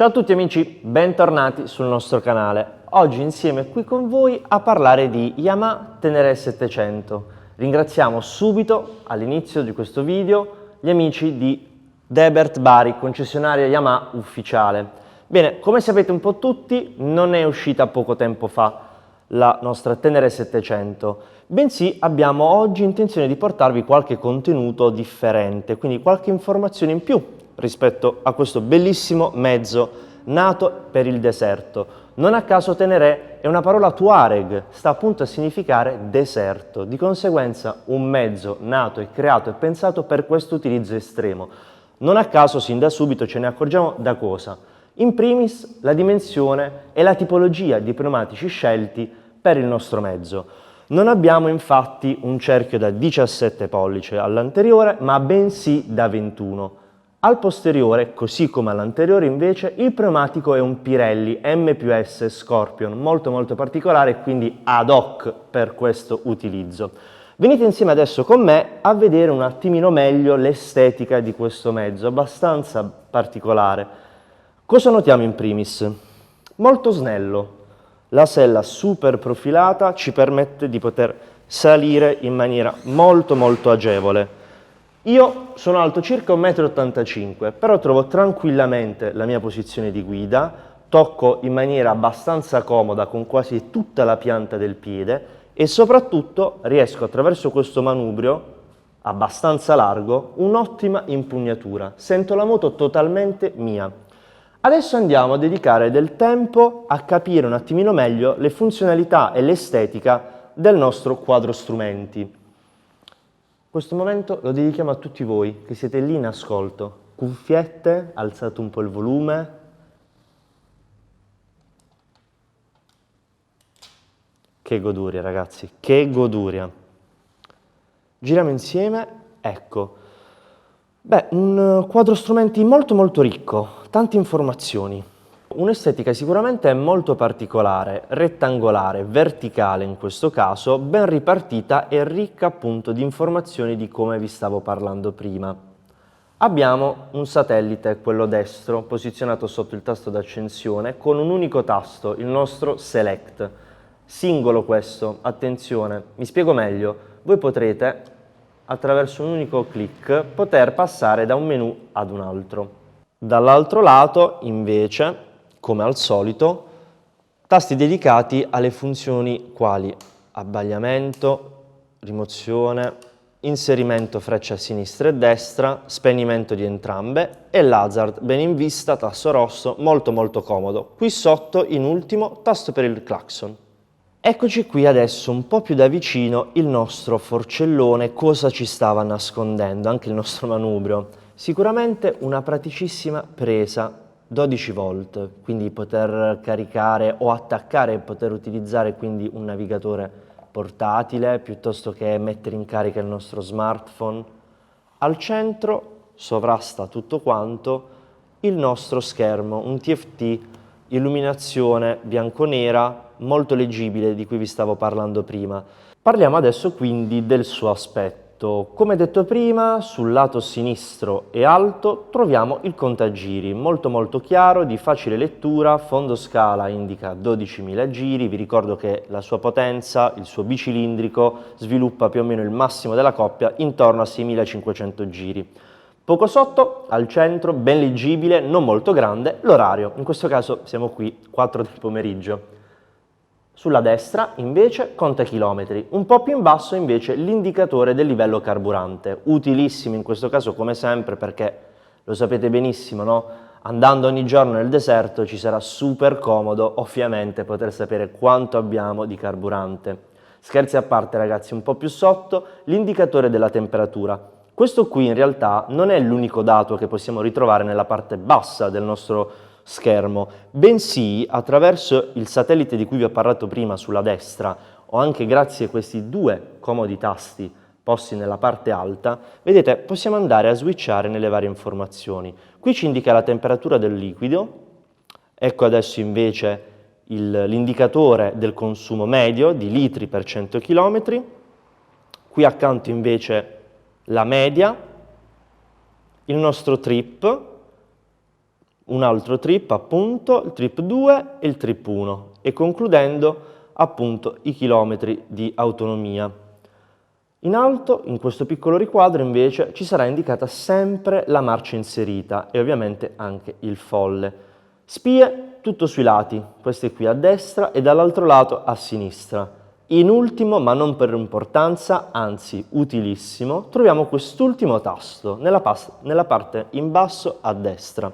Ciao a tutti amici, bentornati sul nostro canale. Oggi insieme qui con voi a parlare di Yamaha Tenere 700. Ringraziamo subito all'inizio di questo video gli amici di Debert Bari, concessionaria Yamaha ufficiale. Bene, come sapete un po' tutti, non è uscita poco tempo fa la nostra Tenere 700, bensì abbiamo oggi intenzione di portarvi qualche contenuto differente, quindi qualche informazione in più rispetto a questo bellissimo mezzo nato per il deserto. Non a caso Tenere è una parola Tuareg, sta appunto a significare deserto, di conseguenza un mezzo nato e creato e pensato per questo utilizzo estremo. Non a caso sin da subito ce ne accorgiamo da cosa? In primis la dimensione e la tipologia di pneumatici scelti per il nostro mezzo. Non abbiamo infatti un cerchio da 17 pollici all'anteriore, ma bensì da 21. Al posteriore, così come all'anteriore invece, il pneumatico è un Pirelli M+S Scorpion, molto particolare e quindi ad hoc per questo utilizzo. Venite insieme adesso con me a vedere un attimino meglio l'estetica di questo mezzo, abbastanza particolare. Cosa notiamo in primis? Molto snello. La sella super profilata ci permette di poter salire in maniera molto agevole. Io sono alto circa 1,85 m, però trovo tranquillamente la mia posizione di guida, tocco in maniera abbastanza comoda con quasi tutta la pianta del piede e soprattutto riesco attraverso questo manubrio abbastanza largo un'ottima impugnatura. Sento la moto totalmente mia. Adesso andiamo a dedicare del tempo a capire un attimino meglio le funzionalità e l'estetica del nostro quadro strumenti. Questo momento lo dedichiamo a tutti voi che siete lì in ascolto. Cuffiette, alzate un po' il volume. Che goduria ragazzi, che goduria. Giriamo insieme, ecco. Beh, un quadro strumenti molto ricco, tante informazioni. Un'estetica sicuramente molto particolare, rettangolare, verticale in questo caso, ben ripartita e ricca appunto di informazioni di come vi stavo parlando prima. Abbiamo un satellite, quello destro, posizionato sotto il tasto d'accensione con un unico tasto, il nostro Select. Singolo questo, attenzione, mi spiego meglio, voi potrete attraverso un unico clic poter passare da un menu ad un altro. Dall'altro lato invece, come al solito, tasti dedicati alle funzioni quali abbagliamento, rimozione, inserimento freccia a sinistra e destra, spegnimento di entrambe e l'hazard ben in vista, tasto rosso, molto comodo. Qui sotto, in ultimo, tasto per il clacson. Eccoci qui adesso un po' più da vicino il nostro forcellone, cosa ci stava nascondendo, anche il nostro manubrio. Sicuramente una praticissima presa 12 volt, quindi poter caricare o attaccare e poter utilizzare quindi un navigatore portatile piuttosto che mettere in carica il nostro smartphone. Al centro sovrasta tutto quanto il nostro schermo, un TFT, illuminazione bianco-nera, molto leggibile di cui vi stavo parlando prima. Parliamo adesso quindi del suo aspetto. Come detto prima, sul lato sinistro e alto troviamo il contagiri, molto chiaro, di facile lettura, fondo scala indica 12.000 giri, vi ricordo che la sua potenza, il suo bicilindrico, sviluppa più o meno il massimo della coppia intorno a 6.500 giri. Poco sotto, al centro, ben leggibile, non molto grande, l'orario, in questo caso siamo qui, 4 del pomeriggio. Sulla destra invece conta chilometri, un po' più in basso invece l'indicatore del livello carburante, utilissimo in questo caso come sempre perché lo sapete benissimo, no? Andando ogni giorno nel deserto ci sarà super comodo ovviamente poter sapere quanto abbiamo di carburante. Scherzi a parte ragazzi, un po' più sotto l'indicatore della temperatura. Questo qui in realtà non è l'unico dato che possiamo ritrovare nella parte bassa del nostro schermo, bensì attraverso il satellite di cui vi ho parlato prima sulla destra o anche grazie a questi due comodi tasti posti nella parte alta, vedete possiamo andare a switchare nelle varie informazioni. Qui ci indica la temperatura del liquido, ecco adesso invece l'indicatore del consumo medio di litri per 100 km, qui accanto invece la media, il nostro trip, un altro trip appunto, il trip 2 e il trip 1 e concludendo appunto i chilometri di autonomia. In alto, in questo piccolo riquadro invece, ci sarà indicata sempre la marcia inserita e ovviamente anche il folle. Spie tutto sui lati, queste qui a destra e dall'altro lato a sinistra. In ultimo, ma non per importanza, anzi utilissimo, troviamo quest'ultimo tasto nella parte in basso a destra.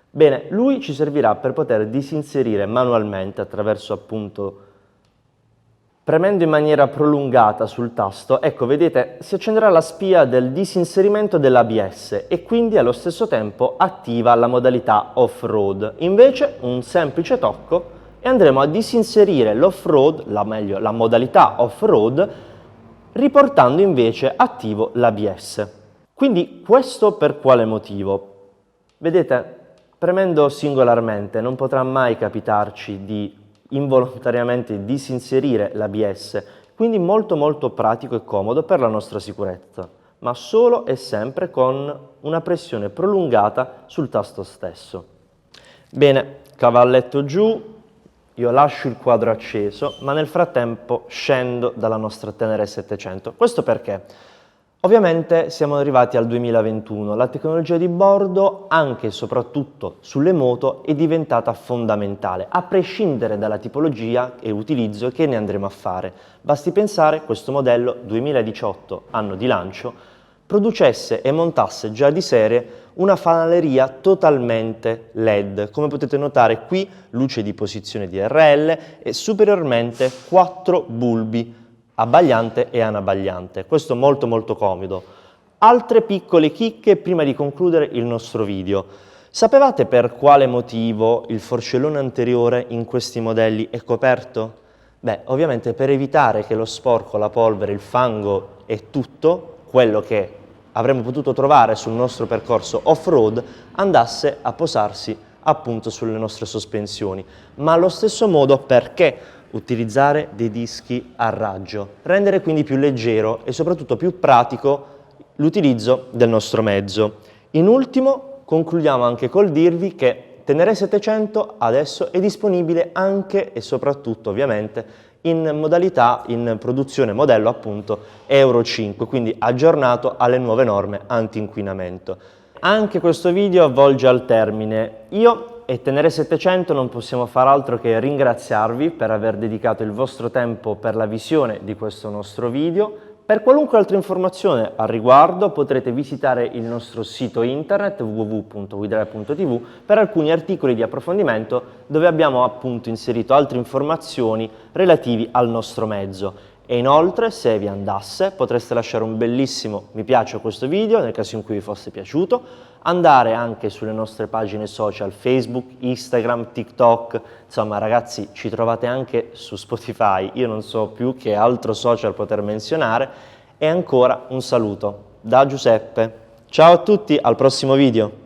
Bene, lui ci servirà per poter disinserire manualmente attraverso appunto premendo in maniera prolungata sul tasto, ecco vedete si accenderà la spia del disinserimento dell'ABS e quindi allo stesso tempo attiva la modalità off-road. Invece un semplice tocco e andremo a disinserire l'off-road, la modalità off-road, riportando invece attivo l'ABS. Quindi questo per quale motivo? Vedete, premendo singolarmente non potrà mai capitarci di involontariamente disinserire l'ABS, quindi molto pratico e comodo per la nostra sicurezza, ma solo e sempre con una pressione prolungata sul tasto stesso. Bene, cavalletto giù, io lascio il quadro acceso, ma nel frattempo scendo dalla nostra Tenere 700. Questo perché? Ovviamente siamo arrivati al 2021, la tecnologia di bordo, anche e soprattutto sulle moto, è diventata fondamentale, a prescindere dalla tipologia e utilizzo che ne andremo a fare. Basti pensare questo modello 2018, anno di lancio, producesse e montasse già di serie una fanaleria totalmente LED. Come potete notare qui, luce di posizione DRL e superiormente 4 bulbi abbagliante e anabbagliante. Questo molto comodo. Altre piccole chicche prima di concludere il nostro video. Sapevate per quale motivo il forcellone anteriore in questi modelli è coperto? Beh, ovviamente per evitare che lo sporco, la polvere, il fango e tutto quello che avremmo potuto trovare sul nostro percorso off-road andasse a posarsi appunto sulle nostre sospensioni. Ma allo stesso modo perché utilizzare dei dischi a raggio, rendere quindi più leggero e soprattutto più pratico l'utilizzo del nostro mezzo. In ultimo concludiamo anche col dirvi che Tenere 700 adesso è disponibile anche e soprattutto ovviamente in modalità in produzione modello appunto Euro 5, quindi aggiornato alle nuove norme anti-inquinamento. Anche questo video avvolge al termine. Io e Tenere 700 non possiamo far altro che ringraziarvi per aver dedicato il vostro tempo per la visione di questo nostro video. Per qualunque altra informazione al riguardo potrete visitare il nostro sito internet www.guidare.tv per alcuni articoli di approfondimento dove abbiamo appunto inserito altre informazioni relativi al nostro mezzo. E inoltre, se vi andasse, potreste lasciare un bellissimo mi piace a questo video nel caso in cui vi fosse piaciuto, andare anche sulle nostre pagine social Facebook, Instagram, TikTok, insomma ragazzi ci trovate anche su Spotify, io non so più che altro social poter menzionare e ancora un saluto da Giuseppe. Ciao a tutti, al prossimo video!